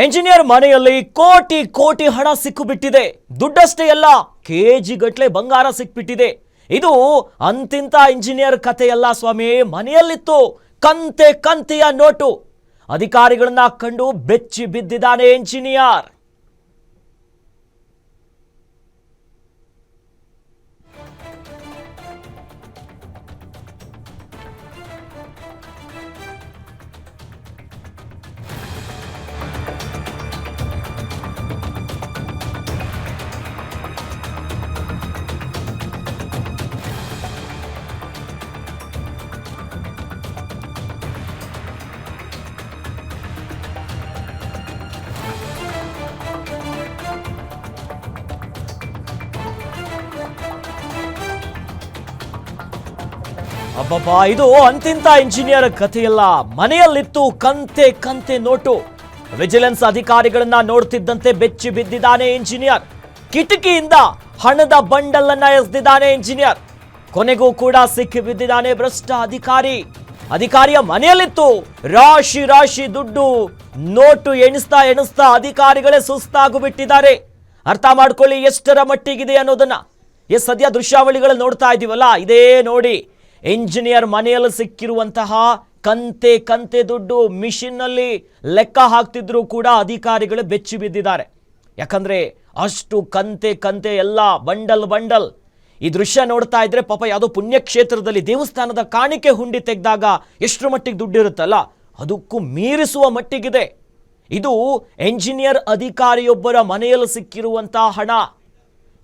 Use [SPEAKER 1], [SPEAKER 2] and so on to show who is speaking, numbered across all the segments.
[SPEAKER 1] Engineer ಮನೆಯಲ್ಲಿ ಕೋಟಿ ಕೋಟಿ ಹಣ ಸಿಕ್ಕಿಬಿಟ್ಟಿದೆ. ದುಡ್ಡಷ್ಟೇ ಅಲ್ಲ, ಕೆಜಿ ಗಟ್ಟಲೆ ಬಂಗಾರ ಸಿಕ್ಬಿಟ್ಟಿದೆ. ಇದು ಅಂತಿಂತ ಇಂಜಿನಿಯರ್ ಕಥೆಯಲ್ಲ ಸ್ವಾಮಿ. ಮನೆಯಲ್ಲಿತ್ತು ಕಂತೆ ಕಂತೆಯ ನೋಟು. ಅಧಿಕಾರಿಗಳನ್ನ ಕಂಡು ಬೆಚ್ಚಿ ಬಿದ್ದಿದ್ದಾನೆ ಎಂಜಿನಿಯರ್. ಅಬ್ಬಬ್ಬಾ, ಇದು ಅಂತಿಂತ ಇಂಜಿನಿಯರ್ ಕಥೆಯಲ್ಲ. ಮನೆಯಲ್ಲಿತ್ತು ಕಂತೆ ಕಂತೆ ನೋಟು. ವಿಜಿಲೆನ್ಸ್ ಅಧಿಕಾರಿಗಳನ್ನ ನೋಡ್ತಿದ್ದಂತೆ ಬೆಚ್ಚಿ ಬಿದ್ದಿದ್ದಾನೆ ಇಂಜಿನಿಯರ್. ಕಿಟಕಿಯಿಂದ ಹಣದ ಬಂಡಲ್ ಅನ್ನ ಎಸೆದಿದ್ದಾನೆ ಇಂಜಿನಿಯರ್. ಕೊನೆಗೂ ಕೂಡ ಸಿಕ್ಕಿ ಬಿದ್ದಿದ್ದಾನೆ ಭ್ರಷ್ಟ ಅಧಿಕಾರಿ. ಅಧಿಕಾರಿಯ ಮನೆಯಲ್ಲಿತ್ತು ರಾಶಿ ರಾಶಿ ದುಡ್ಡು. ನೋಟು ಎಣಿಸ್ತಾ ಅಧಿಕಾರಿಗಳೇ ಸುಸ್ತಾಗು ಬಿಟ್ಟಿದ್ದಾರೆ. ಅರ್ಥ ಮಾಡ್ಕೊಳ್ಳಿ ಎಷ್ಟರ ಮಟ್ಟಿಗಿದೆ ಅನ್ನೋದನ್ನ. ಸದ್ಯ ದೃಶ್ಯಾವಳಿಗಳು ನೋಡ್ತಾ ಇದೀವಲ್ಲ, ಇದೇ ನೋಡಿ. ಇಂಜಿನಿಯರ್ ಮನೆಯಲ್ಲಿ ಸಿಕ್ಕಿರುವಂತಹ ಕಂತೆ ಕಂತೆ ದುಡ್ಡು ಮಿಷಿನ್ ನಲ್ಲಿ ಲೆಕ್ಕ ಹಾಕ್ತಿದ್ರು ಕೂಡ ಅಧಿಕಾರಿಗಳು ಬೆಚ್ಚಿ ಬಿದ್ದಿದ್ದಾರೆ. ಯಾಕಂದ್ರೆ ಅಷ್ಟು ಕಂತೆ ಕಂತೆ ಎಲ್ಲ ಬಂಡಲ್ ಬಂಡಲ್. ಈ ದೃಶ್ಯ ನೋಡ್ತಾ ಇದ್ರೆ ಪಾಪ ಯಾವುದೋ ಪುಣ್ಯಕ್ಷೇತ್ರದಲ್ಲಿ ದೇವಸ್ಥಾನದ ಕಾಣಿಕೆ ಹುಂಡಿ ತೆಗೆದಾಗ ಎಷ್ಟರ ಮಟ್ಟಿಗೆ ದುಡ್ಡಿರುತ್ತಲ್ಲ, ಅದಕ್ಕೂ ಮೀರಿಸುವ ಮಟ್ಟಿಗಿದೆ. ಇದು ಎಂಜಿನಿಯರ್ ಅಧಿಕಾರಿಯೊಬ್ಬರ ಮನೆಯಲ್ಲಿ ಸಿಕ್ಕಿರುವಂತಹ ಹಣ.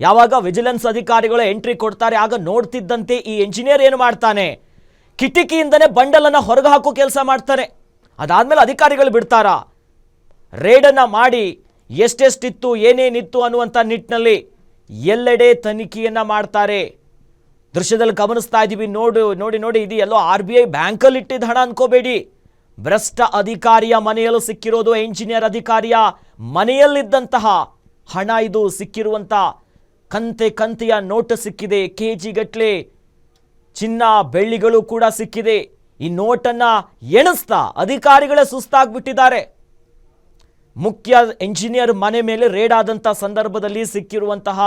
[SPEAKER 1] ಯಾವಾಗ ವಿಜಿಲೆನ್ಸ್ ಅಧಿಕಾರಿಗಳು ಎಂಟ್ರಿ ಕೊಡ್ತಾರೆ, ಆಗ ನೋಡ್ತಿದ್ದಂತೆ ಈ ಎಂಜಿನಿಯರ್ ಏನು ಮಾಡ್ತಾನೆ, ಕಿಟಕಿಯಿಂದನೇ ಬಂಡಲನ್ನು ಹೊರಗೆ ಹಾಕೋ ಕೆಲಸ ಮಾಡ್ತಾರೆ. ಅದಾದ್ಮೇಲೆ ಅಧಿಕಾರಿಗಳು ಬಿಡ್ತಾರ, ರೇಡನ್ನು ಮಾಡಿ ಎಷ್ಟೆಷ್ಟಿತ್ತು ಏನೇನಿತ್ತು ಅನ್ನುವಂಥ ನಿಟ್ಟಿನಲ್ಲಿ ಎಲ್ಲೆಡೆ ತನಿಖೆಯನ್ನ ಮಾಡ್ತಾರೆ. ದೃಶ್ಯದಲ್ಲಿ ಗಮನಿಸ್ತಾ ಇದ್ದೀವಿ. ನೋಡಿ ಇದು ಎಲ್ಲೋ RBI ಬ್ಯಾಂಕಲ್ಲಿ ಇಟ್ಟಿದ್ದ ಹಣ ಅನ್ಕೋಬೇಡಿ. ಭ್ರಷ್ಟ ಅಧಿಕಾರಿಯ ಮನೆಯಲ್ಲೂ ಸಿಕ್ಕಿರೋದು. ಎಂಜಿನಿಯರ್ ಅಧಿಕಾರಿಯ ಮನೆಯಲ್ಲಿದ್ದಂತಹ ಹಣ ಇದು. ಸಿಕ್ಕಿರುವಂಥ ಕಂತೆ ಕಂತೆಯ ನೋಟು ಸಿಕ್ಕಿದೆ. ಕೆಜಿ ಗಟ್ಟಲೆ ಚಿನ್ನ ಬೆಳ್ಳಿಗಳು ಕೂಡ ಸಿಕ್ಕಿದೆ. ಈ ನೋಟನ್ನ ಎಣಿಸ್ತಾ ಅಧಿಕಾರಿಗಳೇ ಸುಸ್ತಾಗ್ಬಿಟ್ಟಿದ್ದಾರೆ. ಮುಖ್ಯ ಎಂಜಿನಿಯರ್ ಮನೆ ಮೇಲೆ ರೇಡ್ ಆದಂಥ ಸಂದರ್ಭದಲ್ಲಿ ಸಿಕ್ಕಿರುವಂತಹ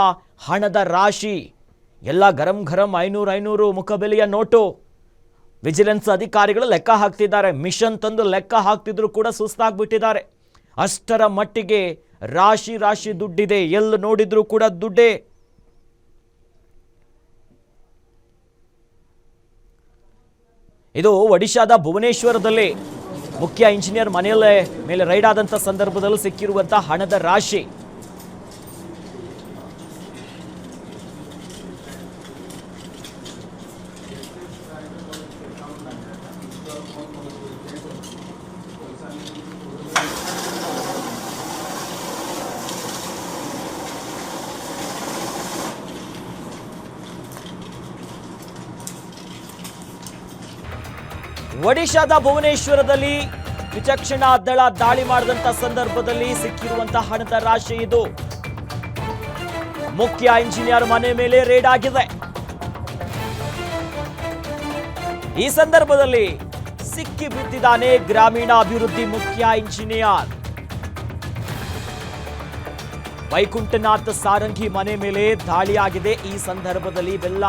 [SPEAKER 1] ಹಣದ ರಾಶಿ ಎಲ್ಲ ಗರಂ 500 ಮುಖಬೆಲೆಯ ನೋಟು. ವಿಜಿಲೆನ್ಸ್ ಅಧಿಕಾರಿಗಳು ಲೆಕ್ಕ ಹಾಕ್ತಿದ್ದಾರೆ. ಮಿಷನ್ ತಂದು ಲೆಕ್ಕ ಹಾಕ್ತಿದ್ರು ಕೂಡ ಸುಸ್ತಾಗ್ಬಿಟ್ಟಿದ್ದಾರೆ. ಅಷ್ಟರ ಮಟ್ಟಿಗೆ ರಾಶಿ ರಾಶಿ ದುಡ್ಡಿದೆ. ಎಲ್ಲಿ ನೋಡಿದ್ರು ಕೂಡ ದುಡ್ಡೇ. ಇದು ಒಡಿಶಾದ ಭುವನೇಶ್ವರದಲ್ಲಿ ಮುಖ್ಯ ಇಂಜಿನಿಯರ್ ಮನೆಯಲ್ಲೇ ಮೇಲೆ ರೈಡ್ ಆದಂಥ ಸಂದರ್ಭದಲ್ಲಿ ಸಿಕ್ಕಿರುವಂತಹ ಹಣದ ರಾಶಿ. ಒಡಿಶಾದ ಭುವನೇಶ್ವರದಲ್ಲಿ ವಿಚಕ್ಷಣಾ ದಳ ದಾಳಿ ಮಾಡಿದಂತ ಸಂದರ್ಭದಲ್ಲಿ ಸಿಕ್ಕಿರುವಂತಹ ಹಣದ ರಾಶಿ ಇದು. ಮುಖ್ಯ ಇಂಜಿನಿಯರ್ ಮನೆ ಮೇಲೆ ರೇಡ್ ಆಗಿದೆ. ಈ ಸಂದರ್ಭದಲ್ಲಿ ಸಿಕ್ಕಿ ಬಿದ್ದಿದ್ದಾನೆ ಗ್ರಾಮೀಣಾಭಿವೃದ್ಧಿ ಮುಖ್ಯ ಇಂಜಿನಿಯರ್. ವೈಕುಂಠನಾಥ್ ಸಾರಂಗಿ ಮನೆ ಮೇಲೆ ದಾಳಿಯಾಗಿದೆ. ಈ ಸಂದರ್ಭದಲ್ಲಿ ಇವೆಲ್ಲ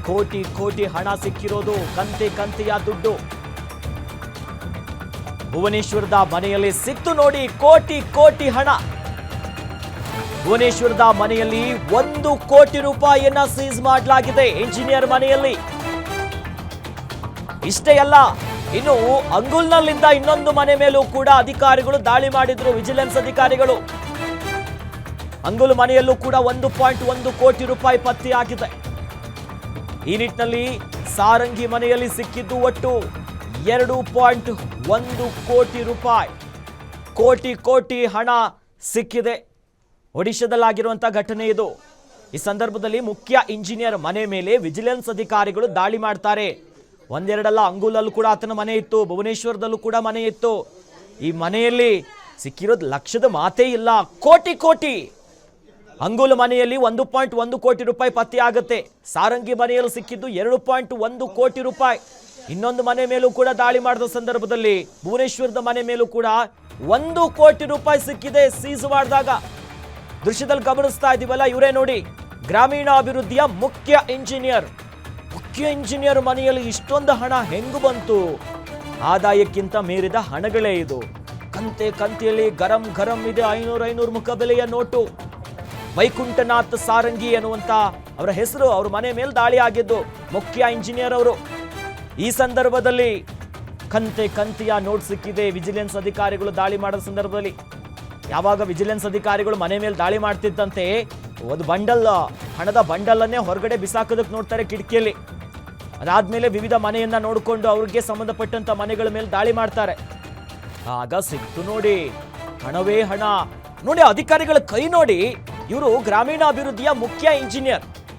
[SPEAKER 1] ಕೋಟಿ ಕೋಟಿ ಹಣ ಸಿಕ್ಕಿರೋದು. ಕಂತೆ ಕಂತೆಯ ದುಡ್ಡು ಭುವನೇಶ್ವರದ ಮನೆಯಲ್ಲಿ ಸಿಕ್ತು ನೋಡಿ. ಕೋಟಿ ಕೋಟಿ ಹಣ. ಭುವನೇಶ್ವರದ ಮನೆಯಲ್ಲಿ 1 ಕೋಟಿ ರೂಪಾಯಿಯನ್ನ ಸೀಸ್ ಮಾಡಲಾಗಿದೆ ಇಂಜಿನಿಯರ್ ಮನೆಯಲ್ಲಿ. ಇಷ್ಟೇ ಅಲ್ಲ, ಇನ್ನು ಅಂಗುಲ್ನಲ್ಲಿದ್ದ ಇನ್ನೊಂದು ಮನೆ ಮೇಲೂ ಕೂಡ ಅಧಿಕಾರಿಗಳು ದಾಳಿ ಮಾಡಿದ್ರು. ವಿಜಿಲೆನ್ಸ್ ಅಧಿಕಾರಿಗಳು ಅಂಗುಲ್ ಮನೆಯಲ್ಲೂ ಕೂಡ 1.1 ಕೋಟಿ ರೂಪಾಯಿ ಪತ್ತೆಯಾಗಿದೆ. ಈ ನಿಟ್ಟಿನಲ್ಲಿ ಸಾರಂಗಿ ಮನೆಯಲ್ಲಿ ಸಿಕ್ಕಿದ್ದು ಒಟ್ಟು 2.1 ಕೋಟಿ ರೂಪಾಯಿ. ಕೋಟಿ ಕೋಟಿ ಹಣ ಸಿಕ್ಕಿದೆ. ಒಡಿಶಾದಲ್ಲಾಗಿರುವಂತಹ ಘಟನೆ ಇದು. ಈ ಸಂದರ್ಭದಲ್ಲಿ ಮುಖ್ಯ ಇಂಜಿನಿಯರ್ ಮನೆ ಮೇಲೆ ವಿಜಿಲೆನ್ಸ್ ಅಧಿಕಾರಿಗಳು ದಾಳಿ ಮಾಡ್ತಾರೆ. ಒಂದೆರಡಲ್ಲ, ಅಂಗುಲಲ್ಲೂ ಕೂಡ ಆತನ ಮನೆ ಇತ್ತು, ಭುವನೇಶ್ವರದಲ್ಲೂ ಕೂಡ ಮನೆ ಇತ್ತು. ಈ ಮನೆಯಲ್ಲಿ ಸಿಕ್ಕಿರೋದು ಲಕ್ಷದ ಮಾತೇ ಇಲ್ಲ, ಕೋಟಿ ಕೋಟಿ. ಅಂಗುಲ್ ಮನೆಯಲ್ಲಿ 1.1 ಕೋಟಿ ರೂಪಾಯಿ ಪತ್ತೆಯಾಗುತ್ತೆ. ಸಾರಂಗಿ ಮನೆಯಲ್ಲಿ ಸಿಕ್ಕಿದ್ದು 2.1 ಕೋಟಿ ರೂಪಾಯಿ. ಇನ್ನೊಂದು ಮನೆ ಮೇಲೂ ಕೂಡ ದಾಳಿ ಮಾಡಿದ ಸಂದರ್ಭದಲ್ಲಿ ಭುವನೇಶ್ವರದ ಮನೆ ಮೇಲೂ ಕೂಡ 1 ಕೋಟಿ ರೂಪಾಯಿ ಸಿಕ್ಕಿದೆ ಸೀಸ್ ಮಾಡಿದಾಗ. ದೃಶ್ಯದಲ್ಲಿ ಗಮನಿಸ್ತಾ ಇದೀವಲ್ಲ, ಇವರೇ ನೋಡಿ, ಗ್ರಾಮೀಣಾಭಿವೃದ್ಧಿಯ ಮುಖ್ಯ ಇಂಜಿನಿಯರ್ ಮನೆಯಲ್ಲಿ ಇಷ್ಟೊಂದು ಹಣ ಹೆಂಗು ಬಂತು? ಆದಾಯಕ್ಕಿಂತ ಮೀರಿದ ಹಣಗಳೇ ಇದು. ಕಂತೆಯಲ್ಲಿ ಗರಂ ಇದೆ 500 ಮುಖಬೆಲೆಯ ನೋಟು. ವೈಕುಂಠನಾಥ್ ಸಾರಂಗಿ ಅನ್ನುವಂತ ಅವರ ಹೆಸರು. ಅವ್ರ ಮನೆ ಮೇಲೆ ದಾಳಿ ಆಗಿದ್ದು ಮುಖ್ಯ ಇಂಜಿನಿಯರ್ ಅವರು. ಈ ಸಂದರ್ಭದಲ್ಲಿ ಕಂತೆಯ ನೋಟ್ ಸಿಕ್ಕಿದೆ. ವಿಜಿಲೆನ್ಸ್ ಅಧಿಕಾರಿಗಳು ದಾಳಿ ಮಾಡೋ ಸಂದರ್ಭದಲ್ಲಿ, ಯಾವಾಗ ವಿಜಿಲೆನ್ಸ್ ಅಧಿಕಾರಿಗಳು ಮನೆ ಮೇಲೆ ದಾಳಿ ಮಾಡ್ತಿದ್ದಂತೆ ಒಂದು ಹಣದ ಬಂಡಲನ್ನೇ ಹೊರಗಡೆ ಬಿಸಾಕೋದಕ್ಕೆ ನೋಡ್ತಾರೆ ಕಿಟಕಿಯಲ್ಲಿ. ಅದಾದ್ಮೇಲೆ ವಿವಿಧ ಮನೆಯನ್ನ ನೋಡಿಕೊಂಡು ಅವ್ರಿಗೆ ಸಂಬಂಧಪಟ್ಟಂತ ಮನೆಗಳ ಮೇಲೆ ದಾಳಿ ಮಾಡ್ತಾರೆ. ಆಗ ಸಿಕ್ತು ನೋಡಿ, ಹಣವೇ ಹಣ. ನೋಡಿ ಅಧಿಕಾರಿಗಳ ಕೈ ನೋಡಿ, ಇವರು ಗ್ರಾಮೀಣಾಭಿವೃದ್ಧಿಯ ಮುಖ್ಯ ಇಂಜಿನಿಯರ್.